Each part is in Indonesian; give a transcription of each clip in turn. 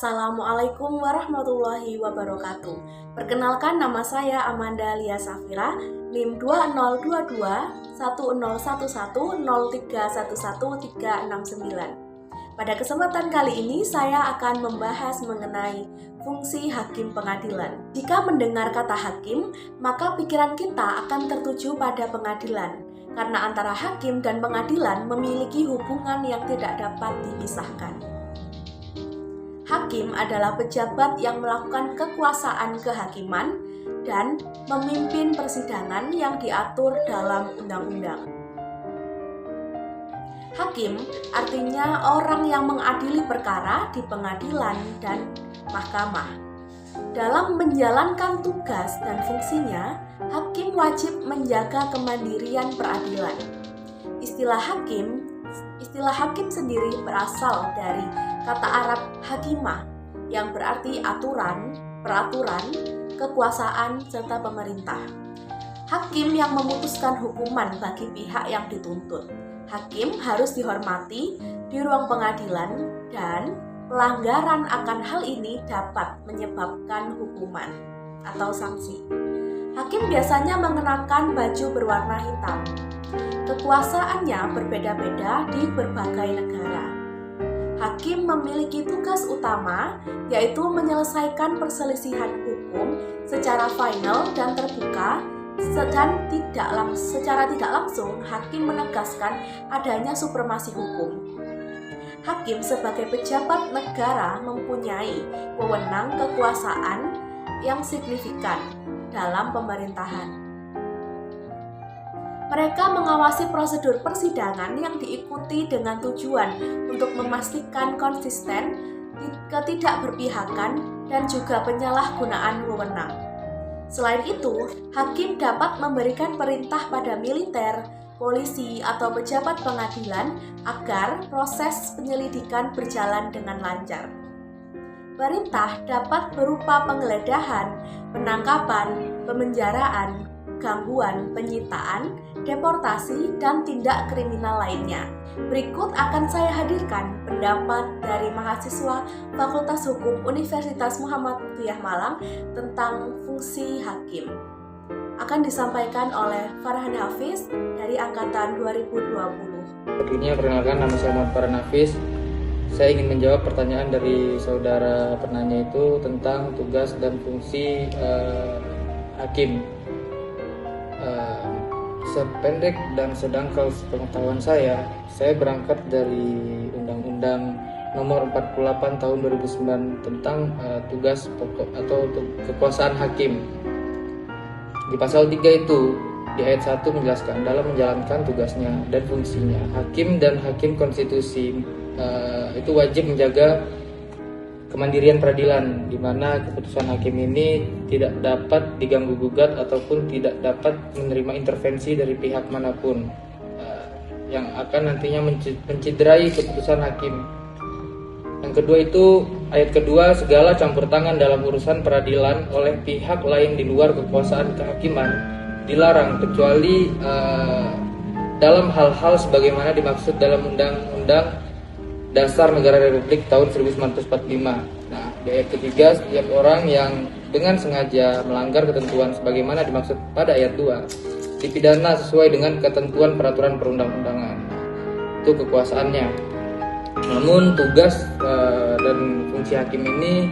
Assalamualaikum warahmatullahi wabarakatuh. Perkenalkan, nama saya Amanda Lia Safira, NIM 2022 10111031139. Pada kesempatan kali ini saya akan membahas mengenai fungsi hakim pengadilan. Jika mendengar kata hakim, maka pikiran kita akan tertuju pada pengadilan, karena antara hakim dan pengadilan memiliki hubungan yang tidak dapat dipisahkan. Hakim adalah pejabat yang melakukan kekuasaan kehakiman dan memimpin persidangan yang diatur dalam undang-undang. Hakim artinya orang yang mengadili perkara di pengadilan dan mahkamah. Dalam menjalankan tugas dan fungsinya, hakim wajib menjaga kemandirian peradilan. Istilah hakim sendiri berasal dari kata Arab hakimah yang berarti aturan, peraturan, kekuasaan, serta pemerintah. Hakim yang memutuskan hukuman bagi pihak yang dituntut. Hakim harus dihormati di ruang pengadilan dan pelanggaran akan hal ini dapat menyebabkan hukuman atau sanksi. Hakim biasanya mengenakan baju berwarna hitam. Kekuasaannya berbeda-beda di berbagai negara. Hakim memiliki tugas utama, yaitu menyelesaikan perselisihan hukum secara final dan terbuka, dan secara tidak langsung hakim menegaskan adanya supremasi hukum. Hakim sebagai pejabat negara mempunyai wewenang kekuasaan yang signifikan dalam pemerintahan. Mereka mengawasi prosedur persidangan yang diikuti dengan tujuan untuk memastikan konsisten, ketidakberpihakan, dan juga penyalahgunaan wewenang. Selain itu, hakim dapat memberikan perintah pada militer, polisi, atau pejabat pengadilan agar proses penyelidikan berjalan dengan lancar. Perintah dapat berupa penggeledahan, penangkapan, pemenjaraan, gangguan, penyitaan, deportasi, dan tindak kriminal lainnya. Berikut akan saya hadirkan pendapat dari mahasiswa Fakultas Hukum Universitas Muhammadiyah Malang tentang fungsi hakim. Akan disampaikan oleh Farhan Hafiz dari angkatan 2020. Sebelumnya perkenalkan, nama saya Muhammad Farhan Hafiz. Saya ingin menjawab pertanyaan dari saudara penanya itu tentang tugas dan fungsi hakim. Sependek dan sedangkal pengetahuan saya berangkat dari Undang-Undang Nomor 48 Tahun 2009 tentang tugas pokok atau kekuasaan hakim. Di pasal 3 itu, di ayat 1 menjelaskan dalam menjalankan tugasnya dan fungsinya, hakim dan hakim konstitusi itu wajib menjaga kemandirian peradilan, di mana keputusan hakim ini tidak dapat diganggu gugat ataupun tidak dapat menerima intervensi dari pihak manapun yang akan nantinya menciderai keputusan hakim. Yang kedua itu, ayat kedua, segala campur tangan dalam urusan peradilan oleh pihak lain di luar kekuasaan kehakiman dilarang kecuali dalam hal-hal sebagaimana dimaksud dalam Undang-Undang Dasar Negara Republik tahun 1945. Nah, di ayat ketiga, setiap orang yang dengan sengaja melanggar ketentuan sebagaimana dimaksud pada ayat 2 dipidana sesuai dengan ketentuan peraturan perundang-undangan. Itu kekuasaannya. Namun tugas dan fungsi hakim ini,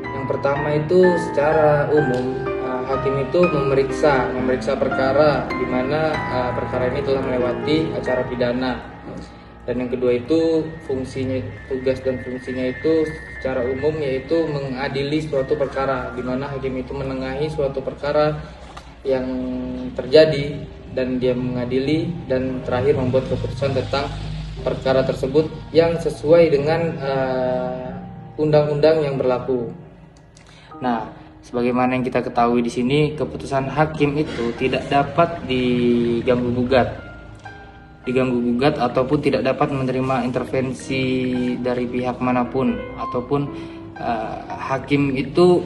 yang pertama itu secara umum hakim itu memeriksa perkara di mana perkara ini telah melewati acara pidana. Dan yang kedua itu tugas dan fungsinya itu secara umum yaitu mengadili suatu perkara, di mana hakim itu menengahi suatu perkara yang terjadi dan dia mengadili dan terakhir membuat keputusan tentang perkara tersebut yang sesuai dengan undang-undang yang berlaku. Nah, sebagaimana yang kita ketahui di sini, keputusan hakim itu tidak dapat diganggu gugat ataupun tidak dapat menerima intervensi dari pihak manapun, ataupun hakim itu,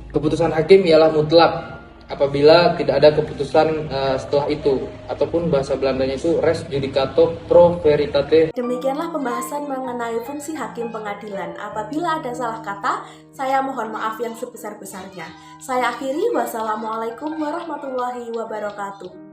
keputusan hakim ialah mutlak apabila tidak ada keputusan setelah itu, ataupun bahasa Belandanya itu res judicato pro veritate. Demikianlah pembahasan mengenai fungsi hakim pengadilan. Apabila ada salah kata, saya mohon maaf yang sebesar-besarnya. Saya akhiri, wassalamualaikum warahmatullahi wabarakatuh.